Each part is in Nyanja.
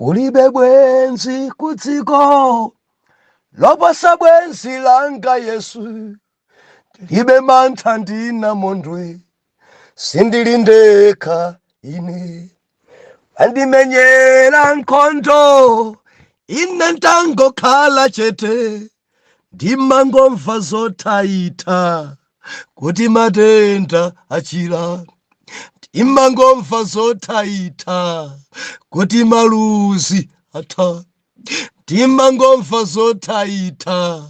Kulibe bwenzi kudziko loposa bwenzi langa Yesu, libe mantha ndinamondwe sindilindeka ine, andimenyera nkhondo ine ntangokhala chete, ndimangomva zotaita kuti matenda achira, ndimangomva zotaita kuti maluzi atha, ndimangomva zotaita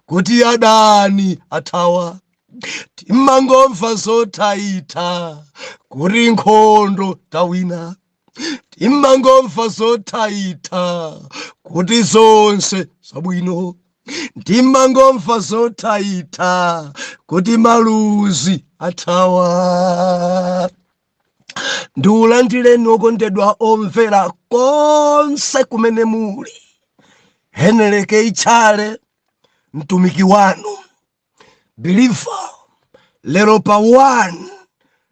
kuti adani athawa, ndimangomva zotaita kuti nkhondo tawina, ndimangomva zotaita kuti zonse zabwino, ndimangomva zotaita kuti maluzi athawa. Ndiulandileni okondedwa omvera konse kumene muli. HKTchale mtumiki wanu, believer, Lero pa 1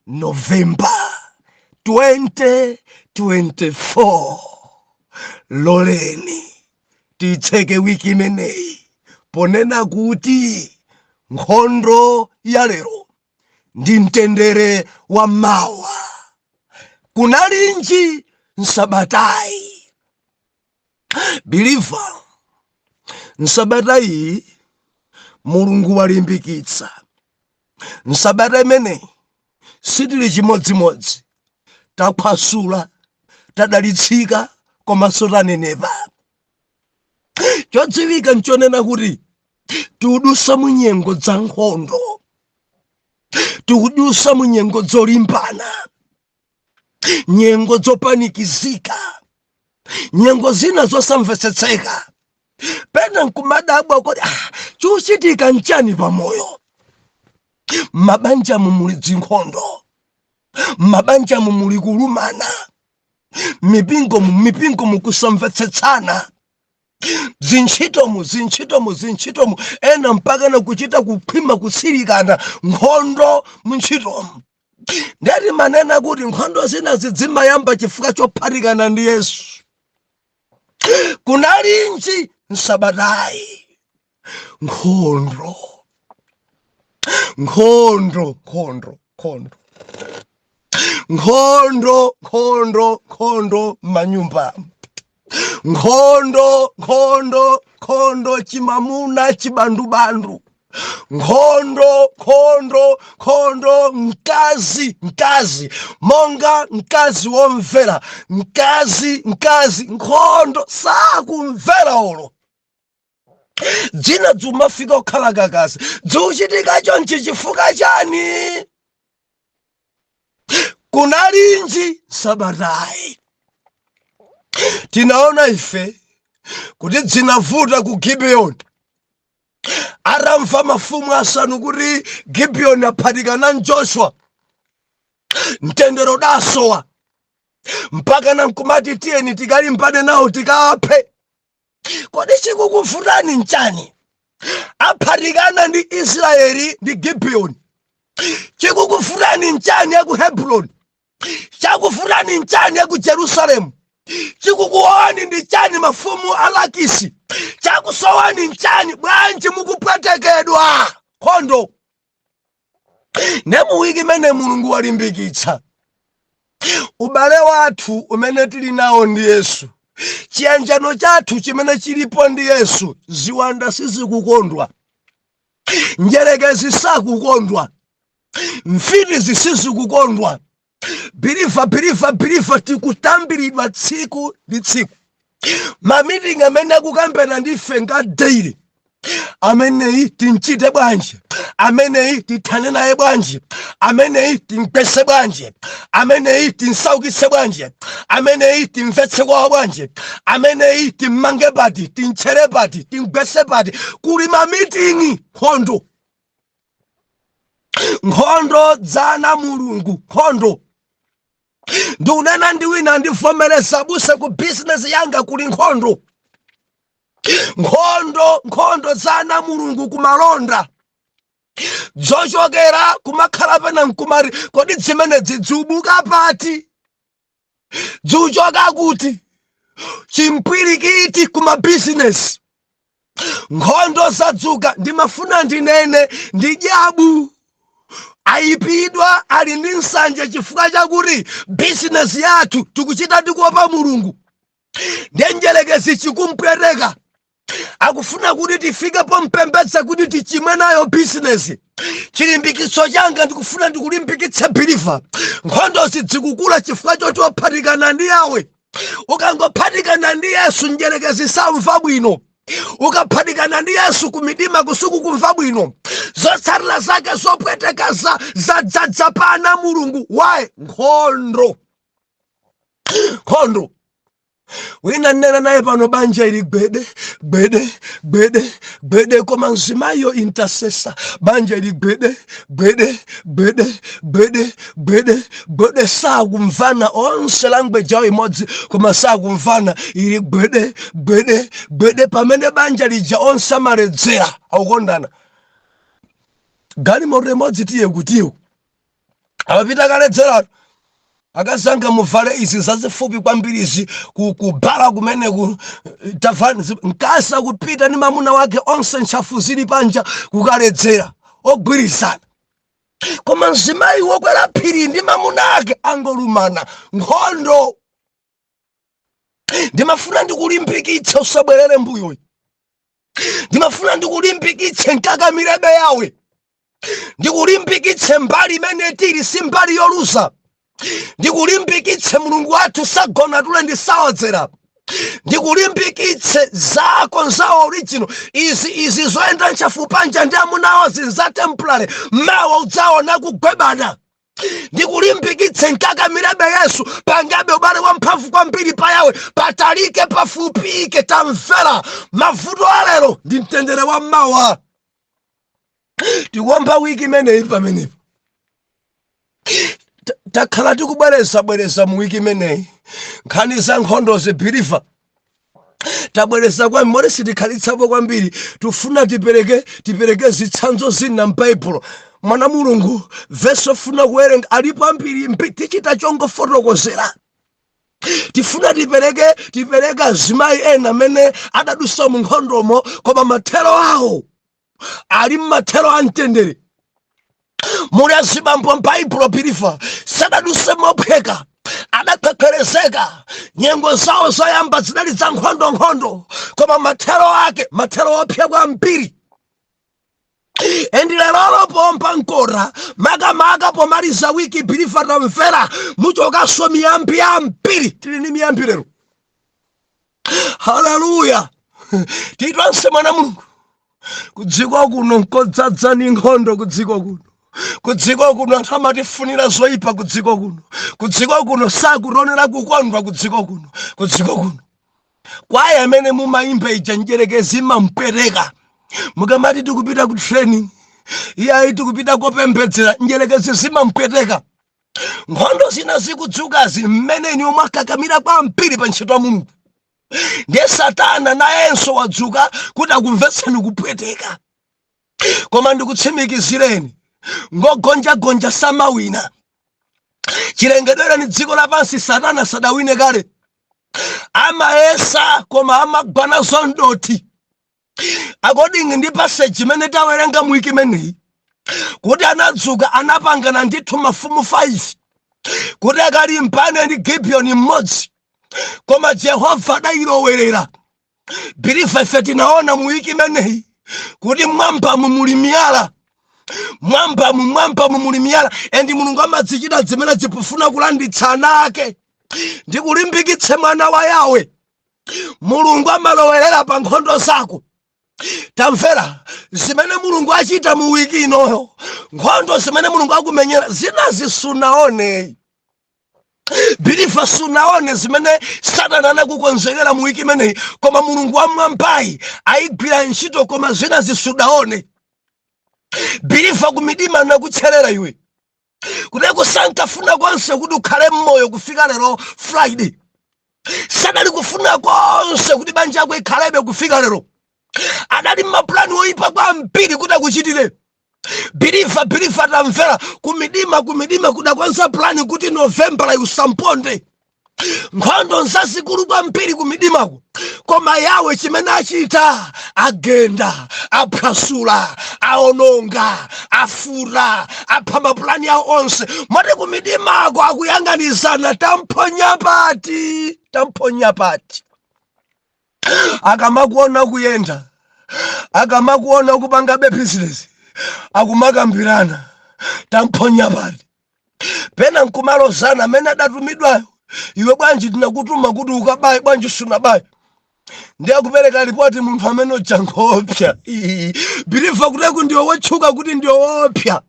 November 2024. Loleni titseke wiki imeneyi ponena kuti nkhondo ya lero ndi mtendere wa Mawa. Kunalinji nsabatayi, believer, nsabatayi Mulungu walimbikitsa. Nsabata imeneyi sitili chimodzimodzi, taphwasula, tadalitsika, komanso tanenepa. Chodziwika nchonena kuti tikudusa munyengo za nkhondo, tikudusa munyengo zolimbana, nyengo zopanikizika, nyengo zina zosamvetsetseka. Pena nkumadabwa kuti chuchitika nchani pamoyo. Mabanja mumuli zinkhondo, mabanja mumuli kulumana, mipingo mukusamvetsetsana, zinchitomu ena mpaka na kuchita kuphima kusilikana nkhondo munchitomu. Ndati manena kuti nkhondo zina zidzimayamba chifukwa chophatikana ndi Yesu. Kunalinji nsabatayi nkhondo, nkhondo, nkhondo, nkhondo, nkhondo, nkhondo, nkhondo manyumba, nkhondo, nkhondo, nkhondo chimamuna chibandubandu, nkhondo, nkhondo, nkhondo mkazi, monga mkazi womvera, mkazi, nkhondo sakumvera olo. Dzina dzumafika okhala kakasi, dzuchitika chonchi chifukwa chani? Kunalinji sabatayi. Tinaona ife kuti dzinavuta ku Gibiyoni. Aramva mafumu asanu kuti Gibiyoni aphatikana ndi Joshua, mtendere udasowa, mpaka na nkumati tiyeni tikalimbane nawo tikaphe. Kodi chikukuvutani nchani? Aphatikana ndi Israeli ndi Gibiyoni. Chikukuvutani nchani ya ku Hebroni? Chakuvutani nchani ya ku Jerusalemu? Chikukuwani ndi chani mafumu alakisi? Chakusowani nchani bwanji mukupwetekedwa nkhondo? Nemuwiki mene Mulungu walimbikitsa ubale wathu umene tili nawo ndi Yesu, chiyanjano chathu chimene chilipo ndi Yesu. Ziwanda sizikukondwa, njerekezi sakukondwa, mfiti zisizikukondwa. Believer tikutambiridwa tsiku ndi tsiku. Mamitingi amene akukambena ndife nga daily. Ameneyi tinchite bwanji, ameneyi tithane naye bwanji, ameneyi timpese bwanji, ameneyi tinsaukitse bwanji, ameneyi timvetse kwawo bwanji, ameneyi timmange pati, tinchere pati, timgwese pati. Kuli mamitingi nkhondo, nkhondo dzana Mulungu, nkhondo. Ndiunena ndiwina ndivomereza buse ku business yanga kuli nkhondo. Nkhondo dzana Mulungu kumalonda. Zochokera kumakhala pena nkumari, kodi zimene zidziubuka pati? Dzuchoka kuti chimpwirikiti kuma business. Nkhondo zadzuka ndimafuna ndinene ndi Jabu ayipidwa ali ndi nsanje chifukwa chakuti business yathu tikuchita ndikuopa Mulungu. Ndenjelekezi chikumpwereka akufuna kuti tifike pompembedza kuti tichimwe nayo business. Chilimbikitso changa ndikufuna ndikulimbikitse believer. Nkhondo zikukula chifukwa choti waphatikana ndi yawe. Ukangophatikana ndi Yesu njelekezi samva bwino. Ukaphatikana ndi Yesu kumidima kusuku kumva bwino. Zotsatira zake zopweteka za pana Mulungu. Why? Nkhondo. Nkhondo. Wina nena naye pano banja ili gbede koma mzimayo intercessor. Banja ili gbede sakumvana onse language yawo imodzi koma sakumvana ili gbede pamene banja lija onse amaledzera akukondana. Gali moto imodzi tiye kutiyo amapita kaledzera akasanga muvale izi zazifupi kwambiri izi kubhala kumene tavani nkasa kupita ni mamuna wake onse ntchafu zili panja kukaledzera ogwirizana. Koma mzimayi wokwera phiri ndi mamuna ake angolumana. Nkhondo. Ndimafuna ndikulimbikitse usabwerere mbuyo. Ndimafuna ndikulimbikitse nkakamirebe yawe. Ndikulimbikitse mbali imene tili si mbali yoluza. Ndikulimbikitse Mulungu wathu sagona tule ndi sawodzera. Ndikulimbikitse zako za original. Izi zoenda ntchafu panja ndi amunawo za temporary. Mawa udzaona kugwebana. Ndikulimbikitse nkakamirebe Yesu pangabe ubale wamphamvu kwambiri pa yawe patalike pafupike tamvera mavuto alero ndi mtendere wa Mawa. Tikuomba wiki imeneyi pamenepo takhala tikubwereza mu wiki imeneyi nkhani za nkhondo zibhiliva tabwereza kwa mmodzi sitikhalitsapo kwambiri. Tufuna tipereke zitsanzo zina m'Baibulo. Mwana Mulungu verse ofuna kuwerenga alipo ambiri tichita chongofotokozera. Tifuna tipereke azimayi ena amene adadusa mu nkhondomo koma mathero awo ali m'mathero a mtendere. Muli azibambo m'Baibulo believer sadaduse mopheka adakakherezeka nyengo zawo zoyamba zinali za nkhondo koma mathero ake mathero opheka ambiri. Endi lero pompa nkora makamaka pomaliza wiki believer tamvera muchokaso miyambi ambiri. Tili ni miyambi lero. Hallelujah. Titwanse mwana Mulungu kudziko kuno nkodzadza ni nkhondo. Kudziko kuno anthu amatifunira zoyipa. Kudziko kuno sakutonera kukondwa. Kudziko kuno kwaye amene mumayimba ija njerekezi mampereka mukamati tikupita ku training iyayi tikupita kopembedzera njerekezi zimampeteka. Nkhondo zina zikudzukazi mmeneni omwe akakamira kwambiri pa ntchito ya Mulungu. Ndiye Satana nayenso wadzuka kuti akumvetseni kupweteka. Koma ndikutsimikizireni ngogonja samawina. Chilengedwere ni dziko lapansi Satana sadawine kale. Amaesa koma amagwana zondoti. According ndi passage imene tawerenga mu wiki imeneyi kuti anadzuka anapangana ndithu mafumu 5 kuti akalimbane ndi Gibeoni mmodzi koma Yehova adayilowerera. Believer ife tinaona mu wiki imeneyi kuti mwambamu muli miyala. Mwambamu muli miyala. Endi Mulungu amadzichita zimene zikufuna kulanditsa ana ake. Ndikulimbikitse mwana wa Yawe. Mulungu amalowerera pa nkhondo zako. Tamvera zimene Mulungu achita mu wiki inoyo. Nkhondo zimene Mulungu akumenyera zinazi sunaone. Believer sunaone zimene Satana anakukonzekera mu wiki imeneyi koma Mulungu wamwambayi ayigwira ntchito koma zinazi sudaone. Believer kumidima nakutcherera iwe kuti kusankafuna konse kuti ukhale mmoyo kufika lero Friday. Sadali kufuna konse kuti banja yako ikhalebe kufika lero. Adali maplani oyipa kwambiri kuti akuchitire. Believer tamvera kumidima kudakwanza plani kuti November usamponde. nkhondo nzazikulu kwambiri kumidimako, koma Yawe chimene achita agenda, aphwasula, aononga, afura, apha mapulani awo onse. Moti kumidimako akuyang'anizana, tamphonya pati. Akamakuona kuyenda, akamakuona kupanga business, akumakambirana, tamphonya pati. Pena nkumalozana amene adatumidwayo, iwe bwanji tinakutuma kuti ukabaye, bwanji sunabaye. Ndiye kupereka ripoti munthu amene ujankopya. Biliva kuteku ndiwe wotchuka kuti ndiwe wopya.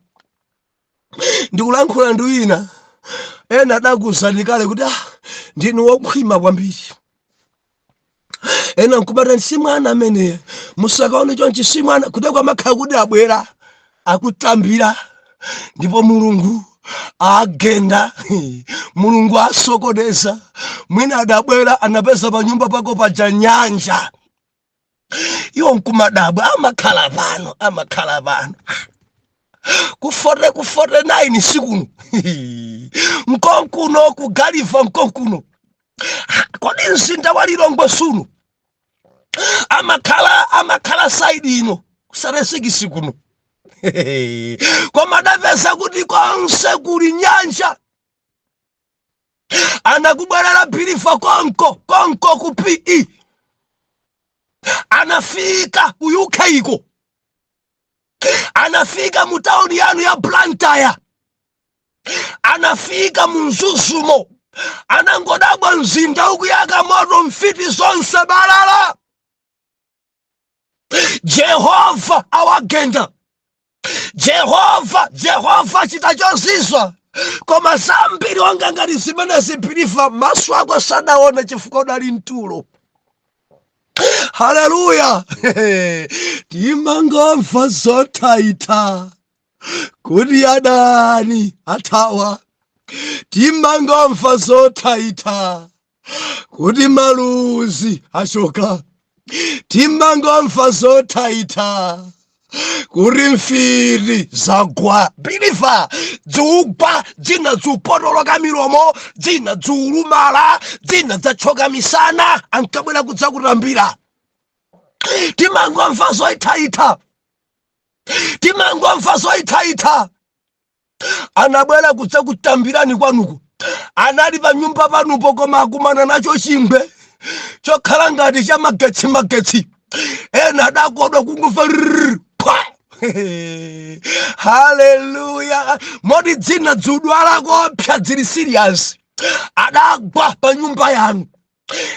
Ndikulankhula ndi wina, ena adakuzanikale kuti ndinu wokhwima kwambiri. Ena nkubata nsimwana amene musakaone chonchi simwana kuteku amakhala kuti abwera akutambira, ndipo Mulungu agenda, Mulungu asokoneza. Mwina adabwera anapeza pa nyumba pako paja nyanja. Iwo nkumadabwa amakhala pano. Kufote 9 sikuno. Nkonkuno kugaliva nkonkuno. Kodi mzinda wa Lilongwe suno. Amakhala side ino kusaresiki sikuno. Koma davesa kuti konse kuli nyanja. Anakubwerera Biliva konko ku PE. Anafika UK iko. Anafika mu town yanu ya Blantyre. Anafika mu Nzuzumo. Anangodabwa mzinda ukuyaka moto mfiti zonse balala. Jehova awagenda. Jehova chita chozizwa. Koma zambiri wanga ngati zimene zipiriva maso ako sadaona chifukwa udali mtulo. Haleluya. Timangomva zotaita kuti adani atawa. Timangomva zotaita kuti maluzi achoka. Timangomva zotaita kuti mfiri zagwa. Biliva dzugwa, dzina dzupotoloka milomo, dzina dzulumala, dzina dzachoka misana, ankabwera kudza kutambira. Timangomva zoitaita. Anabwera kudza kutambirani kwanuko. Anali pa nyumba panupo koma akumana nacho chingwe chokhala ngati cha magetsi. Ena adakodwa kungufa. Haleluya. Modi dzina dzudwala kopya dzili serious. Adagwa pa nyumba yanu.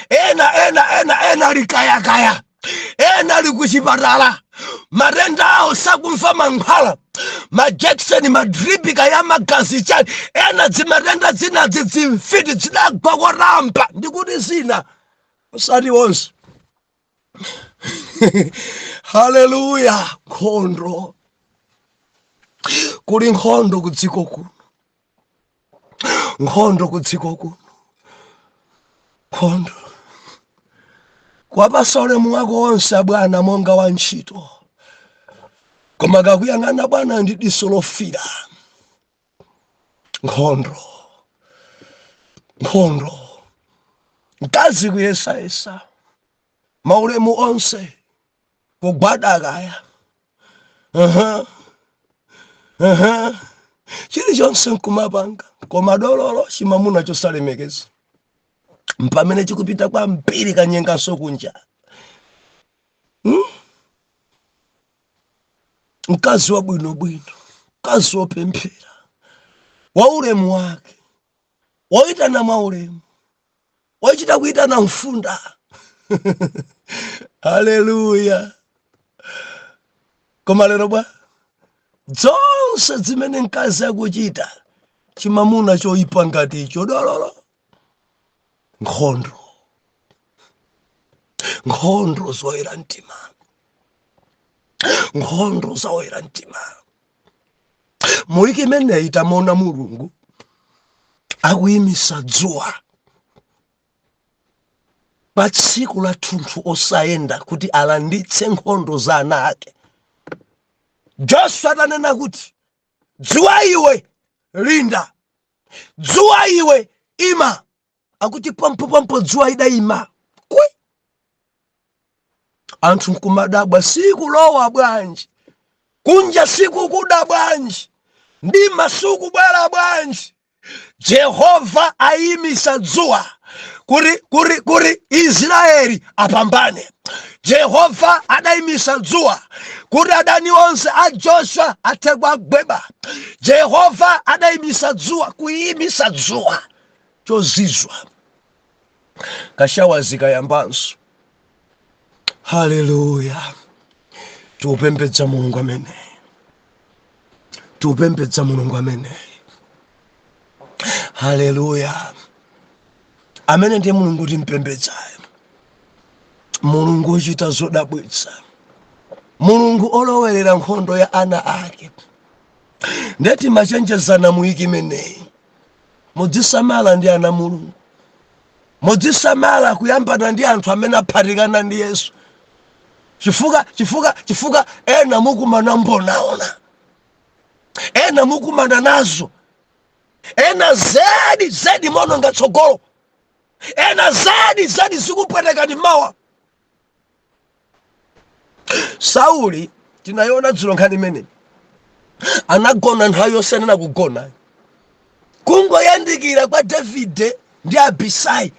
Ena likayakaya. Ena likuchipatala. Marenda awo sakumva mankhwala. Majackson madripika ya magazi chani. Ena zimarenda zina zimfiti zidagwa kwa rampa. Ndikuti zina usati wonse. Haleluya. Nkhondo. Kuli nkhondo kudziko kuno. Nkhondo. Kwa pasolemu wako onse bwana monga wa ntchito. Koma kakuyang'ana bwana ndi diso lofira. Nkhondo. Mkazi kuyesa. Maulemu onse kugwadagaya. Chili chonse nkumapanga. Koma dololo chimamuna chosalemekeza. Mpamene chikupita kwa mpiri kanyenga sokunja. Mkazi wa bwino. Mkazi wopemphera. Waulemu wake. Waitana maulemu. Wachita kuitana mfunda. Haleluya. Koma lero bwa zonse zimene mkazi akuchita chimamuna choipa ngati icho dololo. Nkhondo zoyera mtima. Muliki imene itamona Mulungu akuyimisa dzuwa pa tsiku la thunthu osayenda kuti alanditse nkhondo za ana ake. Joshua atanena kuti dzuwa iwe linda, dzuwa iwe ima, akuti pampo dzuwa idayima kwe anthu nkumadabwa siku lowa bwanji kunja siku kuda bwanji ndima suku bwera bwanji Jehova ayimisa dzuwa kuri Israeli apambane. Jehova adayimisa dzuwa kuri adani onse a Joshua ategwa gweba. Jehova adayimisa dzuwa kuyimisa dzuwa chozizwa kashawazika yambanso. Haleluya. Tupembedza Mulungu amene. Tupembedza Mulungu amene. Haleluya. Amene ndiye Mulungu timpembedzayo. Mulungu ochita zodabwitsa. Mulungu olowerera nkhondo ya ana ake. Ndeti machenjezana muiki imeneyi. Mudzisamala ndi ana Mulungu. Mudzisamala kuyambana ndi anthu amene aphatikana ndi Yesu. Chifuka ena mukumana mbonaona. Ena mukumana nazo. Ena zedi mono ngatsogolo. Ena zedi zikupweteka ndi mawa. Sauli tinayona dzulo nkhani imene anagona nthawi yonse anena kugona. Kungoyandikira kwa Davide ndi Abisai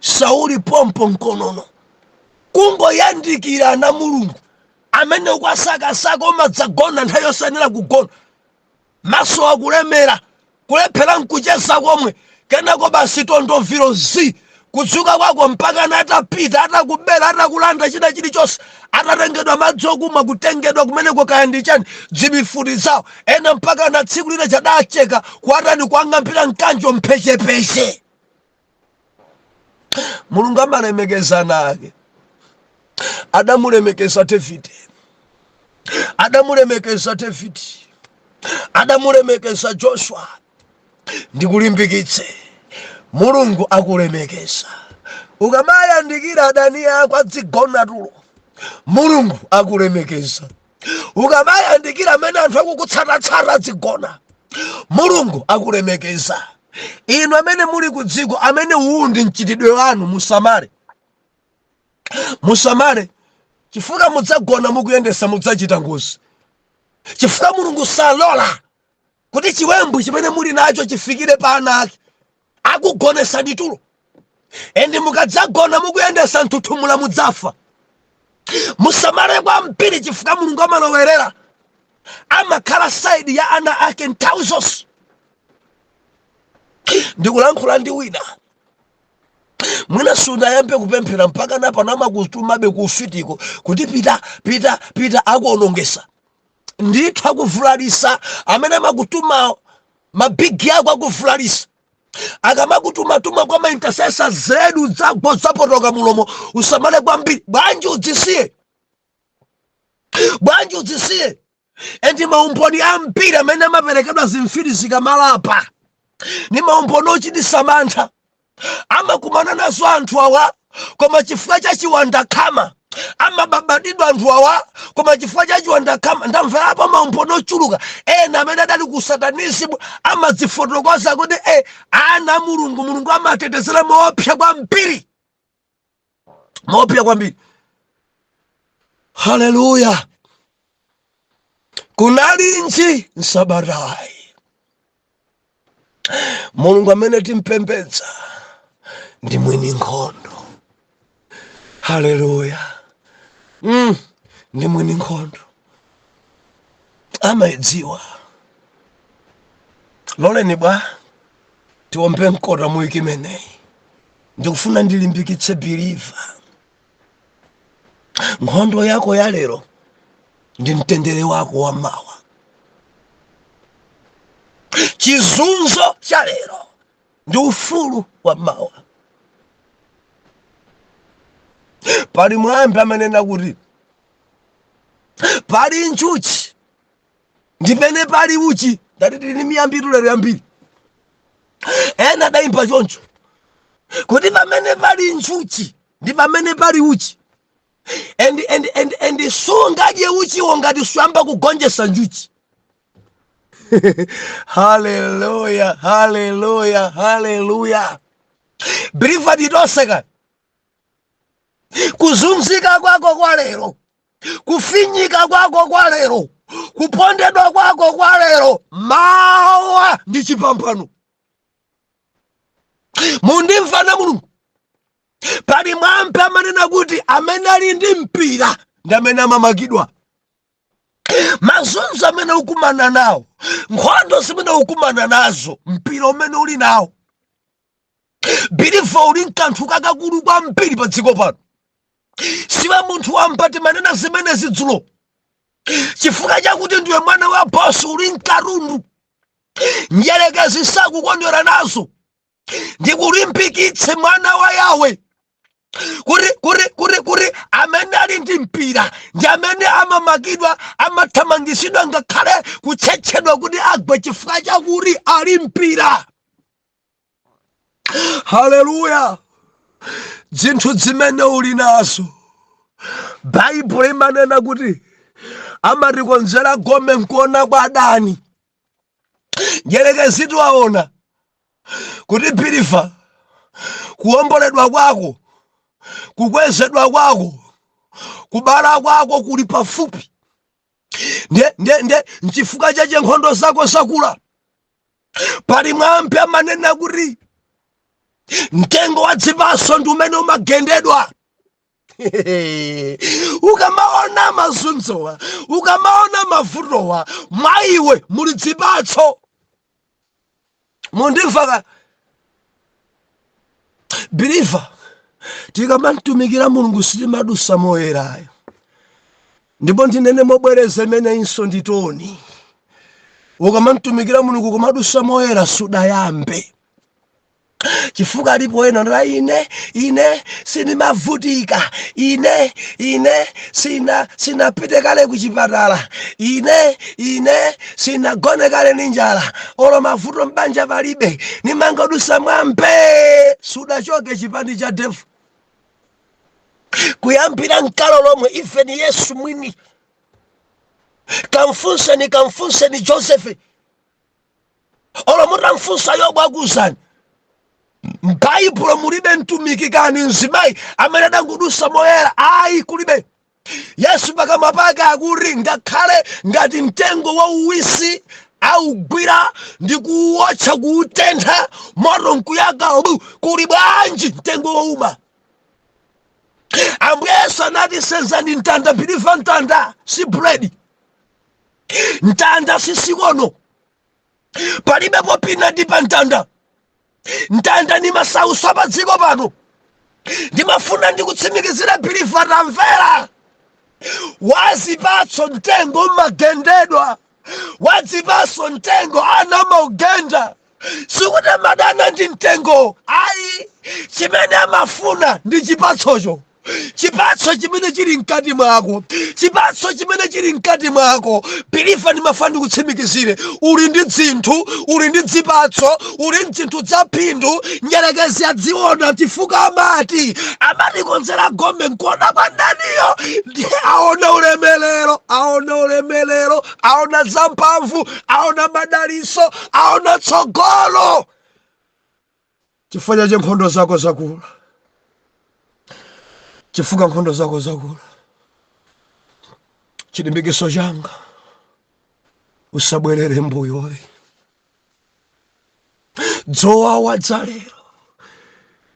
Sauli pompo nkonono. Kungoyandikira ana Mulungu amene ukwasakasaka umadzagona nthawi yonse anena kugona. Maso akulemera kulephera nkucheza komwe kenako basi tondoviro kudzuka kwako mpaka natapita atakubera atakulanda china chilichonse atatengedwa madzi okumwa kutengedwa kumeneko kaya ndi chani dzibifuti zawo ena mpaka na tsiku lina chadacheka kuatani kuang'ambira mkanjo mphechepeshe. Mulungu amalemekeza nake. Adamulemekeza Davide. Adamulemekeza Davide. Adamulemekeza Joshua. Ndikulimbikitse Mulungu akulemekeza. Ukamayandikira adani yako adzigona tulo Mulungu akulemekeza. Ukamayandikira amene anthu akukutsata adzigona Mulungu akulemekeza. Inu amene muli kudziko amene uwundi mchitidwe wanu musamare chifukwa mudzagona mukuyendesa mudzachita ngozi. Chifukwa Mulungu salola kuti chiwembu chimene muli nacho chifikire pa ana ake akugonesa ditulo. Endi mukadzagona mukuyendesa nthuthumula mudzafa. Musamare kwa mpiri chifukwa Mulungu amalowerera amakhala side ya ana ake nthawi zonse. Ndikulankhula ndi wina mwina sunayambe kupemphera mpaka napa namakutumabe kufitiko kuti pita akuonongesa. Ndithu akuvulalisa amene makutuma mabigi ako akuvulalisa. Akamakutuma kwa maintercessor zedu zapotoka mulomo usamale kwambiri. Bwanji udzisiye. Endi maumboni ambiri amene amaperekedwa zimfiri zikamalapa ni maumboni ochititsa mantha amakumana nazo anthu awa koma chifukwa cha chiwandakama. Amababadidwa anthu awa koma chifukwa cha chiwandakama. Ndamverapo maumboni ochuluka ena amene adali ku satanism amadzifotokoza kuti ana Mulungu amatetezera moopsa kwambiri. Haleluya. Kunalinji nsabarai. Mulungu amene timpembedza ndi mwini nkhondo. Haleluya. Ndi mwini nkhondo. Amayidziwa. Loleni bwa tiombe mkota muiki imeneyi. Ndikufuna ndilimbikitse believer. Nkhondo yako ya lero ndi mtendere wako wa mawa. Chizunzo cha lero ndi ufulu wa mawa. Pali mwambi amanena kuti pali nchuchi ndipene pali uchi. Ndati tili miyambiri lero yambiri. Ena daimba choncho kuti pamene pali nchuchi ndi pamene pali uchi. And sungadye uchi ngati suyamba kugonjesa njuchi. Hallelujah. believer nditoseka kuzunzika kwako kwa lero, kufinyika kwako kwa lero, kupondedwa kwako kwa lero, mawa ndi chipambano. Mundimva na Mulungu, pali mwampe amanena kuti amene ali ndi mpira ndi amene amamangidwa. Mazunzo amene ukumana nawo, nkhondo zimene ukumana nazo, mpira umene uli nawo, believer uli nkanthu kakakulu kwambiri pa dziko pano. Siwe munthu wampati manena zimene zidzulo, chifukwa chakuti ndiwe mwana wa bosi, uli nkarundu. Njelekezi sakukondwera nazo. Ndikulimbikitse mwana wa Yawe kuri amene ali ndi mpira ndi amene amamangidwa, amathamangisidwa, ngakhale kutchetchedwa kuti agwe chifukwa chakuti ali mpira. Haleluya. Zinthu zimene uli nazo, Baibulo imanena kuti amatikonzera gome nkuona kwa adani. Njelekezi tiwaona kuti believer, kuomboledwa kwako, kukwezedwa kwako, kubala kwako kuli pafupi. Nchifukwa chache nkhondo zako zakula. Pali mwampe amanena kuti mtengo wa zipatso ndi umene umagendedwa. Ukamaona mazunzowa, ukamaona mavutowa, mwa iwe muli zipatso. Mundimva believer, tikamantumikira Mulungu sitimadusa moyerayo. Ndipo ndinene mobwereza imene inso nditoni, ukamantumikira Mulungu kumadusa moyera sudayambe. Chifukwa alipo ena ndala ine sinimavutika, ine sinapite kale kuchipatala, ine sinagone kale ninjala, olo mavuto mbanja palibe, nimangodusa mwambe. Sudachoke chipandi cha devu kuyambira nkalo lomwe. Ife ni Yesu mwini. Kamfunse ni Josefe, olo mutamfunsa Yobu akuzani. M'Baibulo mulibe mtumiki kani nzimayi amene adangodusa moyera. Ayi, kulibe. Yesu pakamwa pake akuti ngakhale ngati mtengo wa uwisi augwira ndi kuwotcha kuutentha moto nkuyaka, kuli bwanji mtengo wauma? Ambuye Yesu anati senzani mtanda. Believer, mtanda si bread, mtanda si sikono, palibe popina ndi pa mtanda. Mtanda ni masauso pa dziko pano. Ndimafuna ndikutsimikizira believer, tamvera. Wazipatso mtengo umagendedwa, wazipatso mtengo ana maugenda. Sikuti madana ndi mtengo, ayi, chimene amafuna ndi chipatsocho. Chipatso chimene chili mkati mwako, chipatso chimene chili mkati mwako. Believer, ndimafuna ndikutsimikizire, uli ndi zinthu, uli ndi zipatso, uli ndi zinthu za phindu. Njelekezi adziona chifukwa amatikonzera gome nkuona kwa ndaniyo. Aona ulemelero, aona zamphamvu, aona madaliso, aona tsogolo. Chifukwa chache nkhondo zako zakula. Chifukwa nkhondo zako zakula. Chilimbikiso changa, usabwerere mbuyoyi. Dzowawa za lero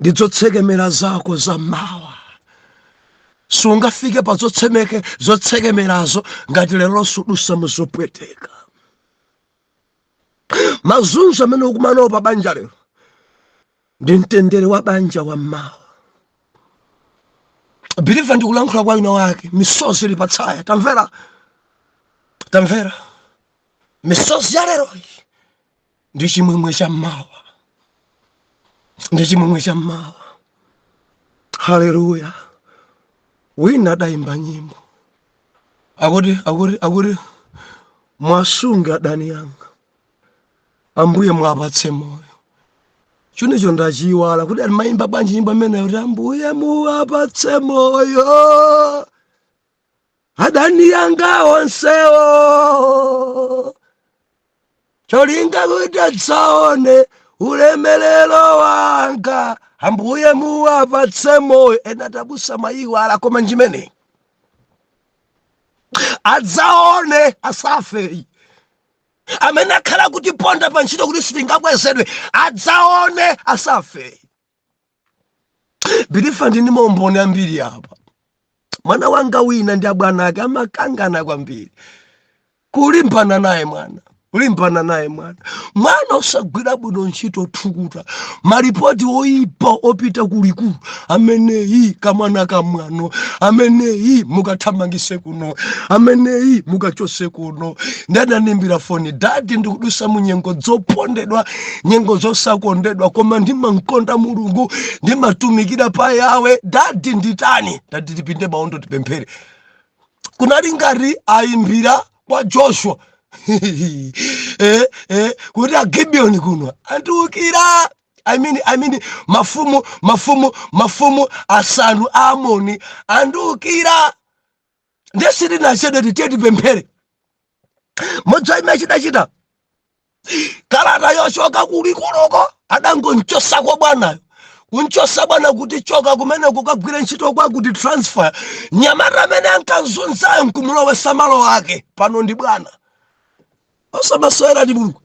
ndizotsekemera zako za mawa. Sungafike pa zotsekemerazo ngati lero sudusa muzopweteka. Mazunzo amene ukumanawo pa banja lero ndi mtendere wa banja wa mawa. Believer, ndikulankhula kwa wina wake, misozi ili patsaya. Tamvera. Misozi ya lero ndi chimwemwe cha mawa. Haleluya. Wina daimba nyimbo akuti mwasunga dani yanga, Ambuye mwapatse moyo. Chunicho ndachiwala kuti alimayimba bwanji nyimbo imeneyo kuti Ambuye muwapatse moyo adani yanga onsewo, cholinga kuti adzaone ulemelero wanga ambuye muwapatse moyo ena tabusa mayiwala koma njimene adzaone asafe amene akhala kutiponda pa ntchito kuti sitingabwezedwe adzaone asafe. Bilifa ndini momboni ambiri apa. Mwana wanga wina ndi abwana ake amakangana kwambiri. Kulimbana naye mwana. Mwana usagwira bwino ntchito thukuta. Maripoti oyipa opita kulikulu. Ameneyi kamwana kamwano. Ameneyi mukathamangise kuno. Ameneyi mukachose kuno. Ndanimbira foni. Dadi ndikudusa mu nyengo zopondedwa. Nyengo zosakondedwa. Koma ndimankonda Mulungu. Ndimatumikira pa yawe. Dadi nditani. Dadi tipinde maondo tipemphere. Kunali ngati ayimbira kwa Joshua. Kuti Gibeon kuno antukira. I mean mafumu asanu Amoni andukira. Ndesiri na chede titeti pemphere. Moja imechita kalata yoshoka kulikuloko adangonchosa kwa bwana. Kunchosa bwana kuti choka kumene kukagwira ntchito kwa kuti transfer nyamara amene ankazunza nkumulowesa malo ake pano ndi bwana. Osamaswera ndi Mulungu.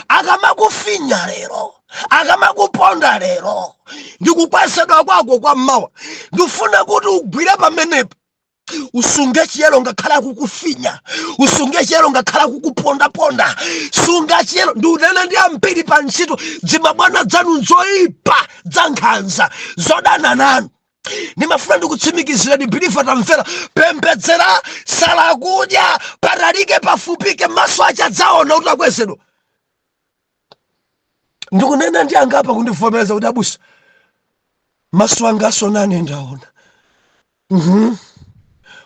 Akamakufinya lero, akamakuponda lero, ndikukwesedwa kwako kwa Mawa. Ndifuna kuti ugwire pamenepo. Usunge chiyero ngakhala kukufinya. Usunge chiyero ngakhala kukuponda. Sunga chiyero ndiunena ndi ambiri pa ntchito zimabwana dzanu zoyipa zankhanza zodana nanu. Nimafuna ndikutsimikizira ndi Bilifa tamvera pembedzera sala kudya patalike pafupike maso achadzaona kuti akwezedwa. Ndikunena ndi anga apa kundivomereza kuti abusa maso anga asonane ndaona.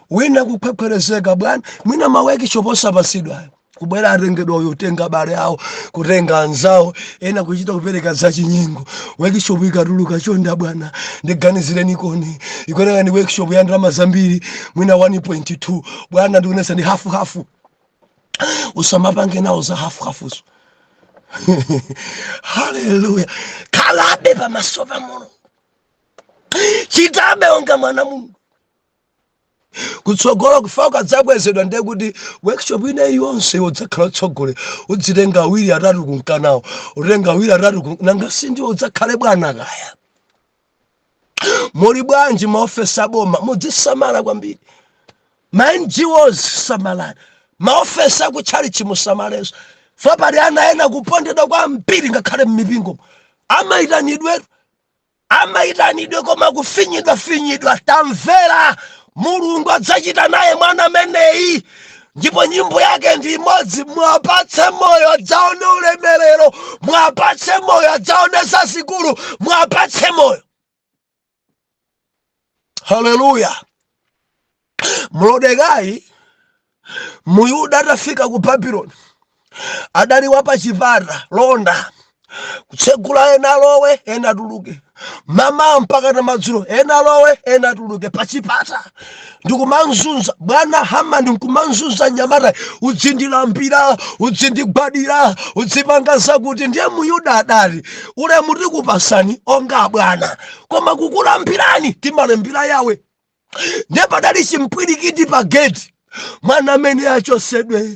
Wina kukhwepherezeka bwana mwina maweki choposa pasidwa kubwera atengedwa yotenga bare awo kutenga anzawo ena kuchita kupereka za chinyengo. Workshop ikatuluka chonda bwana ndiganizireni koni ikoneka ni workshop ya ndalama zambiri mwina 1.2 bwana ndikunesa ndi half usamapange nawo za half. Hallelujah. Kalabe pamaso pa Mulungu. Chitabe onga mwana Mulungu. Kutsogolo kufaka zabwezedwa ndiye kuti workshop ine yonse udzakhala tsogole udzitenga awiri atatu kunkanawo utenga awiri atatu nanga sindi udzakhale bwana kaya. Muli bwanji maofesa boma mudzisamala kwambiri. NGOs samalani. Maofesa kuchali chimusamaleso. Fapali ana ena kupondedwa kwa mpiri ngakhale mmipingo. Amaitanidwe koma kufinyidwa tamvera. Mulungu adzachita naye mwana ameneyi. Ndipo nyimbo yake ndi imodzi. Mwapatse moyo adzaone ulemerero. Mwapatse moyo adzaone zazikulu. Mwapatse moyo. Hallelujah. Mlodegai Muyuda atafika ku Babyloni adali wapa chipata londa kutsegula ena lowe ena tuluke. Mama mpaka na madzulo ena lowe ena tuluke pachipata. Ndikumanzunza bwana Hamani nkumanzunza nyamata udzindilambira udzindigwadira udzipangaza kuti ndiye Muyuda adali ule muti kupasani onga bwana koma kukulambirani timalembira yawe. Ndiye padali chimpwirikiti pa gate. Mwana amene achosedwe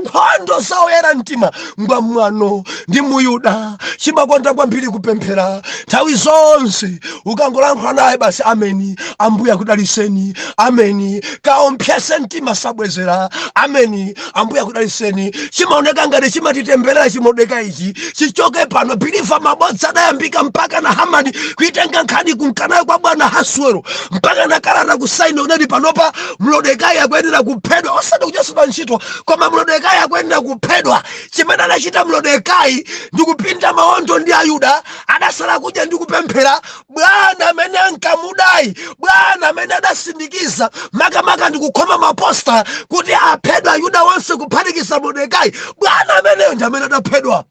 nkhondo saoyera mtima ngwa mwano ndi Muyuda chimakonda kwambiri kupemphera nthawi zonse ukangolankhula naye basi ameni ambuye akudaliseni ameni kaomphyese mtima sabwezera ameni ambuye akudaliseni. Chimaoneka ngati chimatitemberera chimodeka ichi chichoke pano. Bilifa mabodza adayambika mpaka na Hamani kuitenga nkhani kunkanayo kwa bwana Ahasuero mpaka na kalata kusaini unati panopa Mlodekai akuyenera kuphedwa. Osati kuchotsedwa ntchito koma Mlodekai akuyenera kuphedwa. Chimene anachita Mlodekai ndikupinda mawondo ndi Ayuda adasala kudya ndi kupemphera bwana amene ankamudai bwana amene adasindikiza makamaka ndikukhoma maposta kuti aphedwa Ayuda onse kuphatikiza Mlodekai. Bwana ameneyo ndi amene adaphedwa.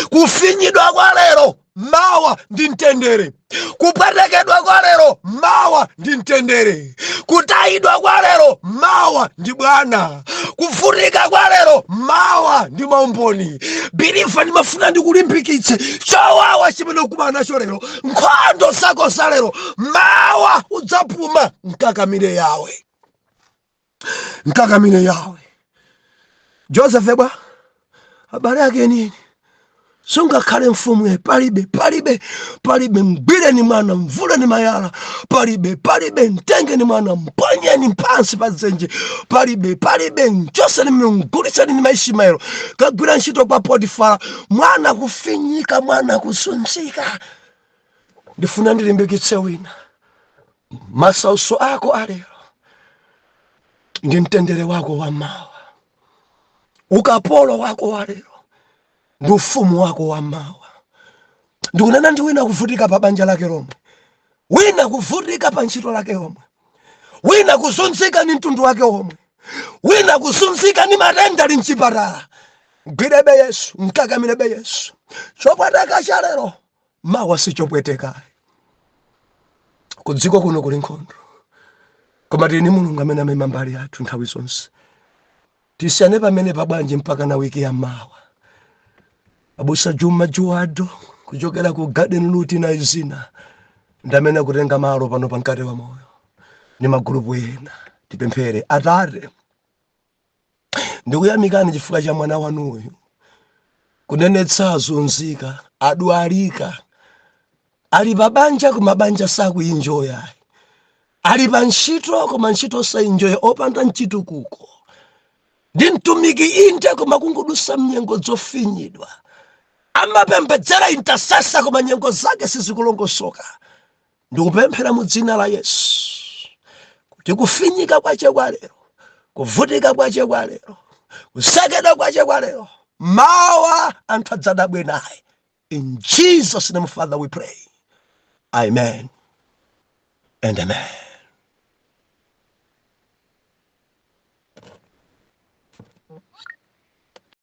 Kufinyidwa kwa lero Mawa ndi mtendere. Kupwetekedwa kwa lero Mawa mawa ndi mtendere, kutayidwa kwa lero mawa ndi bwana, kuvutika kwa lero mawa ndi maumboni. Bilifa ndimafuna ndikulimbikitse chowawa chimene ukukumana nacho lero, nkhondo zako za lero mawa udzapuma. Mkakamire yawe, mkakamire yawe. Joseph ebwa abale yake nini sungakhale mfumu palibe mgwire ni mwana mvule ni mayala, palibe mtenge ni mwana mponyeni mpansi pa dzenje, palibe mchose ni mngulitseni ni maishimaelo, kagwira ntchito kwa Potifara, mwana kufinyika, mwana kusunzika. Ndifuna ndilimbikitse wina, masauso ako alero ndi mtendere wako wa mawa, ukapolo wako wa lero ndi ufumu wako wa mawa. Ndikunena ndi wina kuvutika pa banja lake lomwe, wina kuvutika pa ntchito lake lomwe, wina kusunzika ni mtundu wake omwe, wina kusunzika ni matenda ali mchipatala. Gwirebe Yesu, mkakamirebe Yesu. Chopweteka cha lero mawa sichopweteka. Kudziko kuno kuli nkhondo, koma tili ni Mulungu amene amema mbali yathu nthawi zonse. Tisiyane pamene pabwanji mpaka na wiki ya mawa. Abusa Juma Juwado kuchokera ku Garden Route na izina ndamene kutenga malo pano pankate wa moyo ni magulupu ena. Tipemphere. Atate, ndikuyamikani chifukwa cha mwana wanuyu kunenetsa azunzika, adwalika, ali pabanja koma banja sakuyinjoya, ali pa ntchito koma ntchito sayinjoya, opanda mchitukuko, ndi mtumiki inde koma kungodusa mnyengo zofinyidwa, amapembedzera intercessor koma nyengo zake sizikulongosoka. Ndikupemphera mu dzina la Yesu kuti kufinyika kwache kwa lero, kuvutika kwache kwa lero, kusekedwa kwache kwa lero mawa anthu adzadabwe naye. In Jesus' name, Father, we pray. Amen and amen.